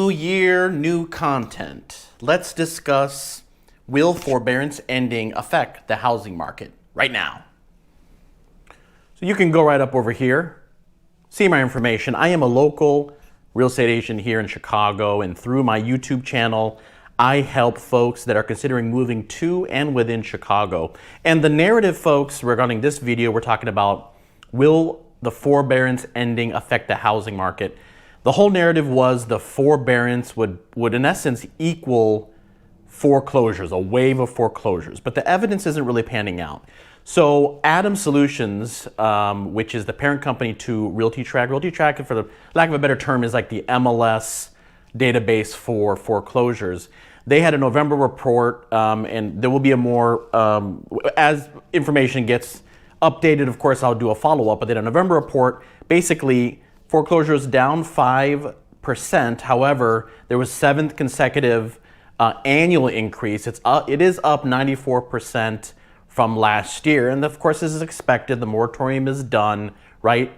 New year, new content. Let's discuss, will forbearance ending affect the housing market right now? So you can go right up over here, see my information. I am a local real estate agent here in Chicago, and through my YouTube channel, I help folks that are considering moving to and within Chicago. And the narrative, folks, regarding this video, we're talking about, will the forbearance ending affect the housing market? The whole narrative was the forbearance would in essence equal foreclosures, a wave of foreclosures, but the evidence isn't really panning out. So Adam Solutions, which is the parent company to Realty, for the lack of a better term, is like the MLS database for foreclosures. They had a November report, and there will be a more, as information gets updated, of course, I'll do a follow-up, but then a November report, basically foreclosures down 5%. However, there was 7th consecutive annual increase. It is up 94% from last year. And of course, this is expected. The moratorium is done, right?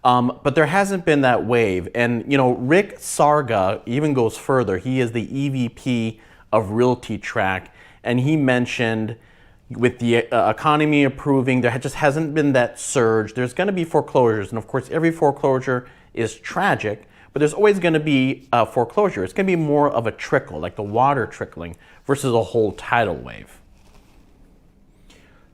But there hasn't been that wave. And, you know, Rick Sarga even goes further. He is the EVP of Realty Track. And he mentioned with the economy improving, there just hasn't been that surge. There's going to be foreclosures. And of course, every foreclosure is tragic, but there's always going to be a foreclosure. It's going to be more of a trickle, like the water trickling, versus a whole tidal wave.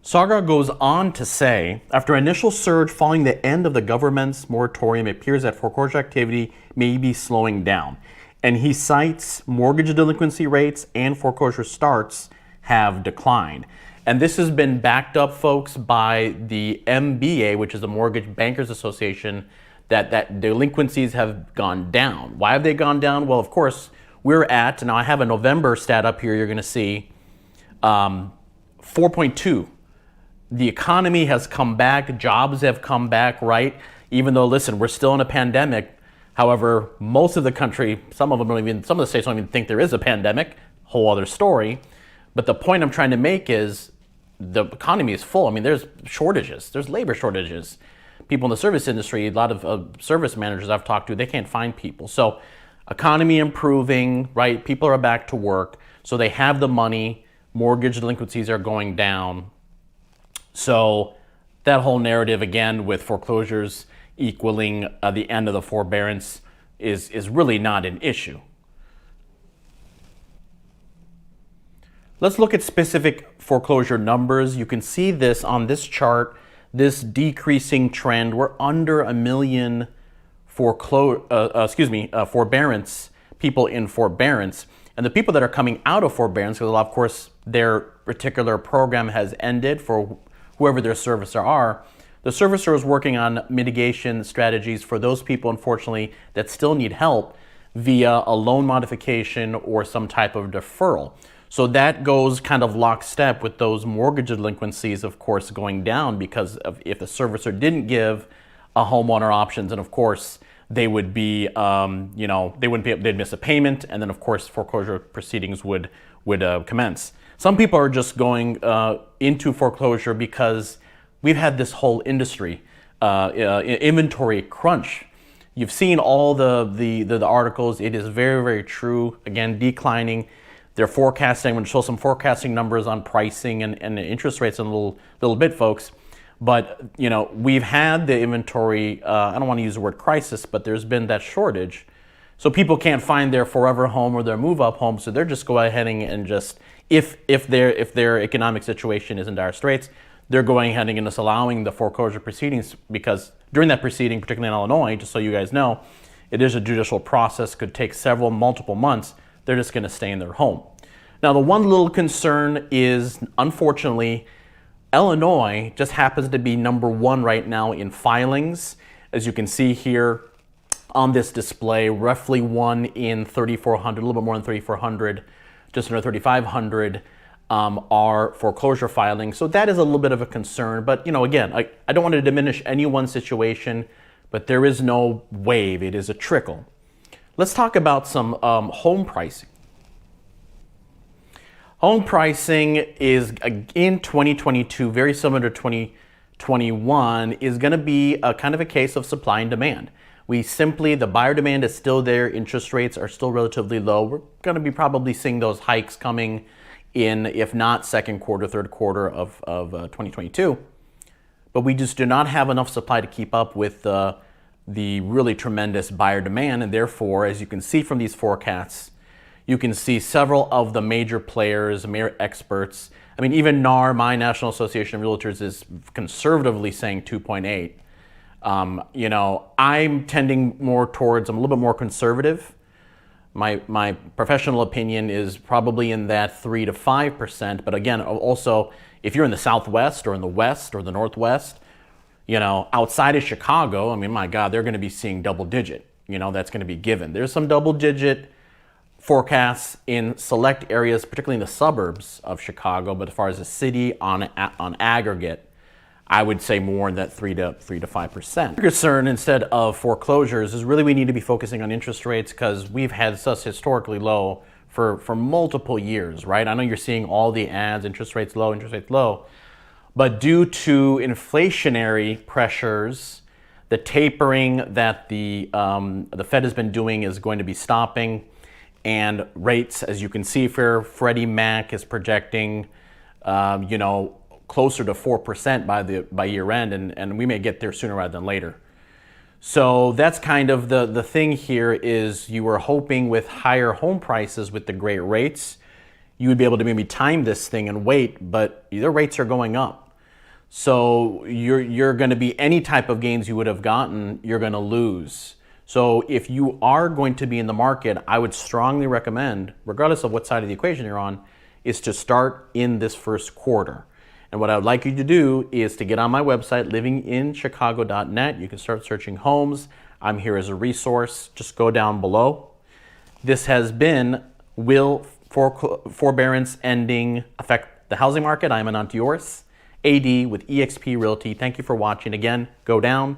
Sarga goes on to say, after initial surge following the end of the government's moratorium, it appears that foreclosure activity may be slowing down. And he cites mortgage delinquency rates and foreclosure starts have declined. And this has been backed up, folks, by the MBA, which is the Mortgage Bankers Association, that delinquencies have gone down. Why have they gone down? Well, of course, we're at, now I have a November stat up here, you're gonna see 4.2. The economy has come back, jobs have come back, right? Even though, listen, we're still in a pandemic. However, most of the country, some of the states don't even think there is a pandemic, whole other story. But the point I'm trying to make is the economy is full. I mean, there's shortages, there's labor shortages. People in the service industry, a lot of service managers I've talked to, they can't find people. So economy improving, right? People are back to work. So they have the money, mortgage delinquencies are going down. So that whole narrative, again, with foreclosures equaling the end of the forbearance is really not an issue. Let's look at specific foreclosure numbers. You can see this on this chart, this decreasing trend. We're under 1 million forbearance, people in forbearance. And the people that are coming out of forbearance, because of course their particular program has ended for whoever their servicer are, the servicer is working on mitigation strategies for those people, unfortunately, that still need help via a loan modification or some type of deferral. So that goes kind of lockstep with those mortgage delinquencies, of course, going down, because if the servicer didn't give a homeowner options, and of course they would be, they'd miss a payment, and then of course foreclosure proceedings would commence. Some people are just going into foreclosure because we've had this whole industry inventory crunch. You've seen all the articles. It is very, very true. Again, declining. They're forecasting. I'm going to show some forecasting numbers on pricing and interest rates in a little bit, folks. But you know, we've had the inventory. I don't want to use the word crisis, but there's been that shortage. So people can't find their forever home or their move-up home. So they're just going ahead and just if their economic situation is in dire straits, they're going ahead and just allowing the foreclosure proceedings, because during that proceeding, particularly in Illinois, just so you guys know, it is a judicial process, could take multiple months. They're just going to stay in their home. Now, the one little concern is, unfortunately, Illinois just happens to be #1 right now in filings. As you can see here on this display, roughly 1 in 3,400, a little bit more than 3,400, just under 3,500 are foreclosure filings. So that is a little bit of a concern. But, you know, again, I don't want to diminish any one situation, but there is no wave. It is a trickle. Let's talk about some home pricing. Home pricing is, in 2022, very similar to 2021, is going to be a kind of a case of supply and demand. The buyer demand is still there. Interest rates are still relatively low. We're going to be probably seeing those hikes coming in, if not second quarter, third quarter of 2022. But we just do not have enough supply to keep up with the really tremendous buyer demand. And therefore, as you can see from these forecasts, you can see several of the major players, major experts. I mean, even NAR, my National Association of Realtors, is conservatively saying 2.8. I'm tending more towards, I'm a little bit more conservative. My professional opinion is probably in that 3 to 5%. But again, also, if you're in the Southwest or in the West or the Northwest, outside of Chicago, I mean, my God, they're going to be seeing double digit. That's going to be given. There's some double digit forecasts in select areas, particularly in the suburbs of Chicago. But as far as the city on aggregate, I would say more in that 3 to 5%. The concern, instead of foreclosures, is really we need to be focusing on interest rates, because we've had such historically low for multiple years, right? I know you're seeing all the ads, interest rates low, but due to inflationary pressures, the tapering that the Fed has been doing is going to be stopping, and rates, as you can see, for Freddie Mac is projecting, closer to 4% by year end, and we may get there sooner rather than later. So that's kind of the thing here, is you were hoping with higher home prices with the great rates, you would be able to maybe time this thing and wait, but the rates are going up. So you're going to be, any type of gains you would have gotten, you're going to lose. So if you are going to be in the market, I would strongly recommend, regardless of what side of the equation you're on, is to start in this first quarter. And what I would like you to do is to get on my website, livinginchicago.net. You can start searching homes. I'm here as a resource. Just go down below. This has been, Will Forbearance Ending Affect the Housing Market? I'm Anant Deoras, AD with eXp Realty. Thank you for watching. Again, go down,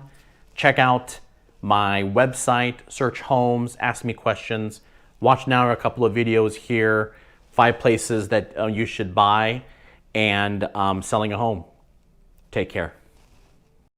check out my website, search homes, ask me questions. Watch now a couple of videos here, 5 places that you should buy, and selling a home. Take care.